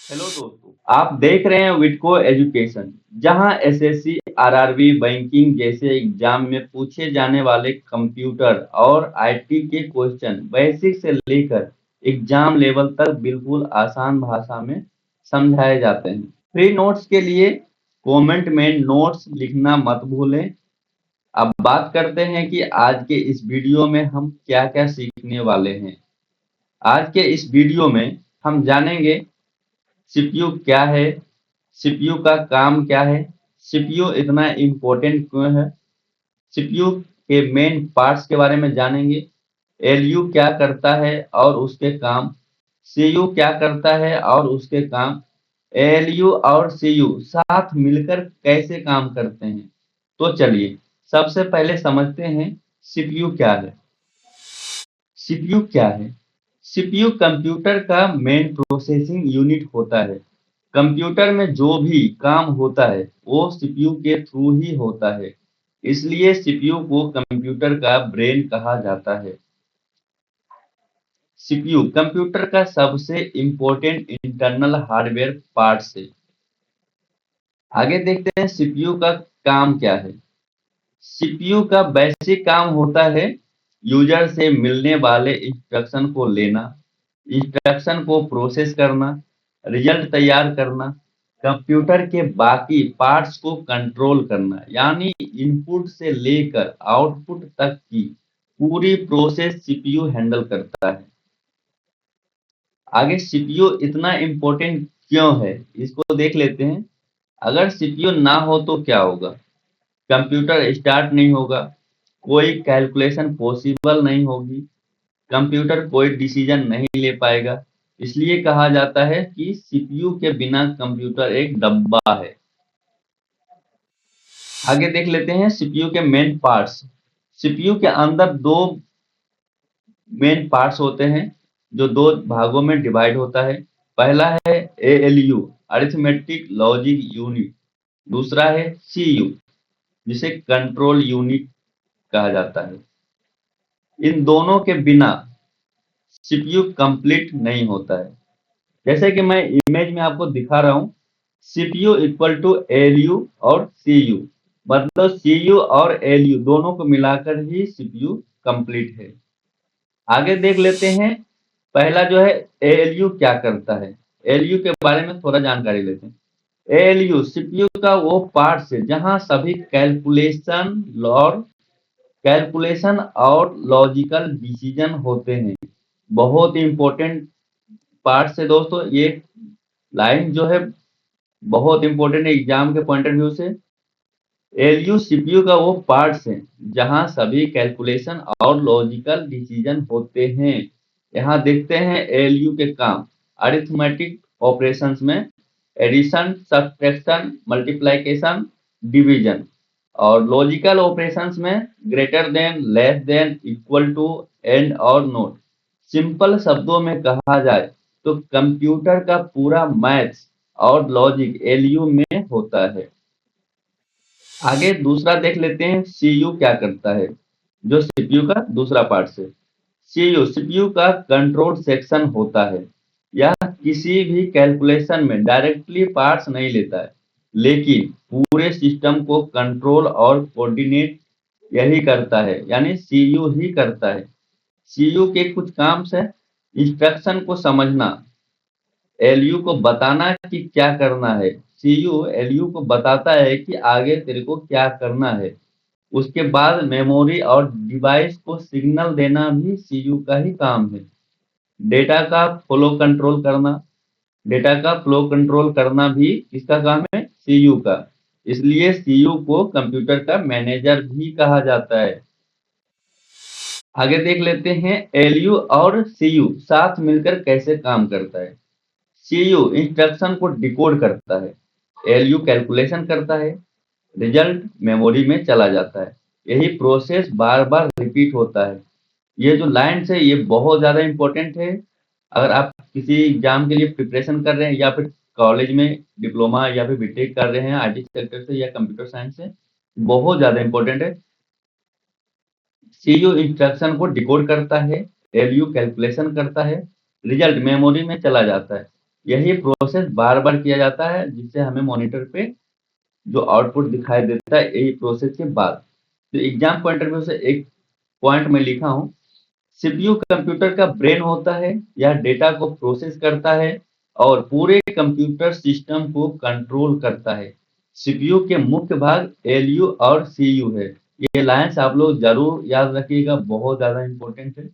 Hello दोस्तों, आप देख रहे हैं विडको एजुकेशन, जहां एसएससी, आरआरबी, बैंकिंग जैसे एग्जाम में पूछे जाने वाले कंप्यूटर और आईटी के क्वेश्चन बेसिक से लेकर एग्जाम लेवल तक बिल्कुल आसान भाषा में समझाए जाते हैं। फ्री नोट्स के लिए कमेंट में नोट्स लिखना मत भूलें। अब बात करते हैं कि आज के इस वीडियो में हम क्या-क्या सीखने वाले हैं। आज के इस वीडियो में हम जानेंगे सीपीयू क्या है, सीपीयू का काम क्या है, सीपीयू इतना इम्पोर्टेंट क्यों है, सीपीयू के मेन पार्ट्स के बारे में जानेंगे, एलयू क्या करता है और उसके काम, सीयू क्या करता है और उसके काम, एलयू और सीयू साथ मिलकर कैसे काम करते हैं। तो चलिए सबसे पहले समझते हैं सीपीयू क्या है। सीपीयू क्या है? सीपीयू कंप्यूटर का मेन प्रोसेसिंग यूनिट होता है। कंप्यूटर में जो भी काम होता है वो सीपीयू के थ्रू ही होता है, इसलिए सीपीयू को कंप्यूटर का ब्रेन कहा जाता है। सीपीयू कंप्यूटर का सबसे इम्पोर्टेंट इंटरनल हार्डवेयर पार्ट है। आगे देखते हैं सीपीयू का काम क्या है। सीपीयू का बेसिक काम होता है यूजर से मिलने वाले इंस्ट्रक्शन को लेना, इंस्ट्रक्शन को प्रोसेस करना, रिजल्ट तैयार करना, कंप्यूटर के बाकी पार्ट्स को कंट्रोल करना, यानी इनपुट से लेकर आउटपुट तक की पूरी प्रोसेस सीपीयू हैंडल करता है। आगे सीपीयू इतना इम्पोर्टेंट क्यों है, इसको देख लेते हैं। अगर सीपीयू ना हो तो क्या होगा? कंप्यूटर स्टार्ट नहीं होगा, कोई कैलकुलेशन पॉसिबल नहीं होगी, कंप्यूटर कोई डिसीजन नहीं ले पाएगा। इसलिए कहा जाता है कि सीपीयू के बिना कंप्यूटर एक डब्बा है। आगे देख लेते हैं सीपीयू के मेन पार्ट्स। सीपीयू के अंदर दो मेन पार्ट्स होते हैं जो दो भागों में डिवाइड होता है। पहला है एएलयू, अरिथमेटिक लॉजिक यूनिट। दूसरा है सीयू, जिसे कंट्रोल यूनिट कहा जाता है। इन दोनों के बिना सीपीयू कंप्लीट नहीं होता है। जैसे कि मैं इमेज में आपको दिखा रहा हूँ, सीपीयू इक्वल टू एलयू और सीयू, मतलब सीयू और एलयू दोनों को मिलाकर ही सीपीयू कंप्लीट है। आगे देख लेते हैं, पहला जो है एएलयू क्या करता है। एएलयू के बारे में थोड़ा जानकारी लेते हैं। एएलयू सीपीयू का वो पार्ट है जहां सभी कैलकुलेशन और लॉजिकल डिसीजन होते हैं। बहुत ही इंपॉर्टेंट पार्ट है दोस्तों ये लाइन जो है, बहुत इंपॉर्टेंट है एग्जाम के पॉइंट ऑफ व्यू से। एलयू सीपीयू का वो पार्ट्स हैं जहां सभी कैलकुलेशन और लॉजिकल डिसीजन होते हैं। यहाँ देखते हैं एलयू के काम। अरिथमेटिक ऑपरेशंस में एडिशन, सब्ट्रैक्शन, मल्टीप्लिकेशन, डिवीजन, और लॉजिकल ऑपरेशंस में greater than, less than, equal to, and और नोट। सिंपल शब्दों में कहा जाए तो कंप्यूटर का पूरा मैथ्स और लॉजिक एलयू में होता है। आगे दूसरा देख लेते हैं सीयू क्या करता है, जो सीपीयू का दूसरा पार्ट है। सीयू सीपीयू का कंट्रोल सेक्शन होता है। यह किसी भी कैलकुलेशन में डायरेक्टली पार्ट्स नहीं लेता है, लेकिन पूरे सिस्टम को कंट्रोल और कोऑर्डिनेट यही करता है, यानी सीयू ही करता है। सीयू के कुछ काम है, इंस्ट्रक्शन को समझना, एलयू को बताना कि क्या करना है। सीयू एलयू को बताता है कि आगे तेरे को क्या करना है। उसके बाद मेमोरी और डिवाइस को सिग्नल देना भी सीयू का ही काम है। डेटा का फ्लो कंट्रोल करना, डेटा का फ्लो कंट्रोल करना भी किसका काम है? सीयू का। इसलिए सीयू को कंप्यूटर का मैनेजर भी कहा जाता है। आगे देख लेते हैं एलयू और सीयू साथ मिलकर कैसे काम करता है। सीयू इंस्ट्रक्शन को डिकोड करता है, एलयू कैलकुलेशन करता है, रिजल्ट मेमोरी में चला जाता है। यही प्रोसेस बार बार रिपीट होता है। ये जो लाइन्स है ये बहुत ज़्यादा इंपॉर्टेंट है। अगर आप किसी एग्जाम के लिए प्रिपरेशन कर रहे हैं या फिर कॉलेज में डिप्लोमा या फिर बीटेक कर रहे हैं आईटी सेक्टर से या कंप्यूटर साइंस से, बहुत ज़्यादा इंपॉर्टेंट है। सीयू इंस्ट्रक्शन को डिकोड करता है, एलयू कैलकुलेशन करता है, रिजल्ट मेमोरी में चला जाता है। यही प्रोसेस बार-बार किया जाता है, जिससे हमें मॉनिटर पे जो आउटपुट दिखाई देता है यही प्रोसेस के बाद। तो एग्जाम पॉइंट ऑफ व्यू से एक पॉइंट मैं लिखा हूँ, सीपीयू कंप्यूटर का ब्रेन होता है, यह डेटा को प्रोसेस करता है और पूरे कंप्यूटर सिस्टम को कंट्रोल करता है। सीपीयू के मुख्य भाग एलयू और सीयू है। ये लाइन्स आप लोग जरूर याद रखिएगा, बहुत ज्यादा इंपॉर्टेंट है।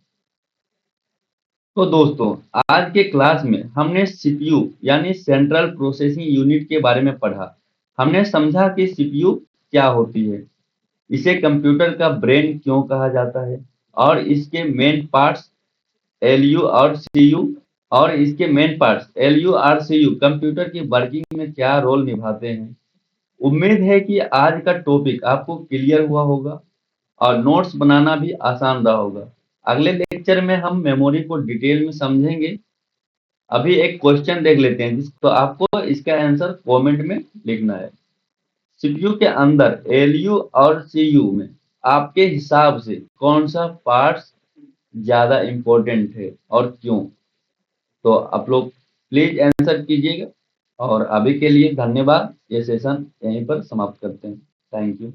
तो दोस्तों, आज के क्लास में हमने सीपीयू यानी सेंट्रल प्रोसेसिंग यूनिट के बारे में पढ़ा। हमने समझा कि सीपीयू क्या होती है, इसे कंप्यूटर का ब्रेन क्यों कहा जाता है, और इसके मेन पार्ट्स एलयू और सीयू कंप्यूटर की वर्किंग में क्या रोल निभाते हैं। उम्मीद है कि आज का टॉपिक आपको क्लियर हुआ होगा और नोट्स बनाना भी आसान रहा होगा। अगले लेक्चर में हम मेमोरी को डिटेल में समझेंगे। अभी एक क्वेश्चन देख लेते हैं, तो आपको इसका आंसर कमेंट में लिखना है। सीपीयू के अंदर एलयू और सीयू में आपके हिसाब से कौन सा पार्ट्स ज्यादा इम्पोर्टेंट है और क्यों? तो आप लोग प्लीज आंसर कीजिएगा। और अभी के लिए धन्यवाद। ये सेशन यहीं पर समाप्त करते हैं। Thank you.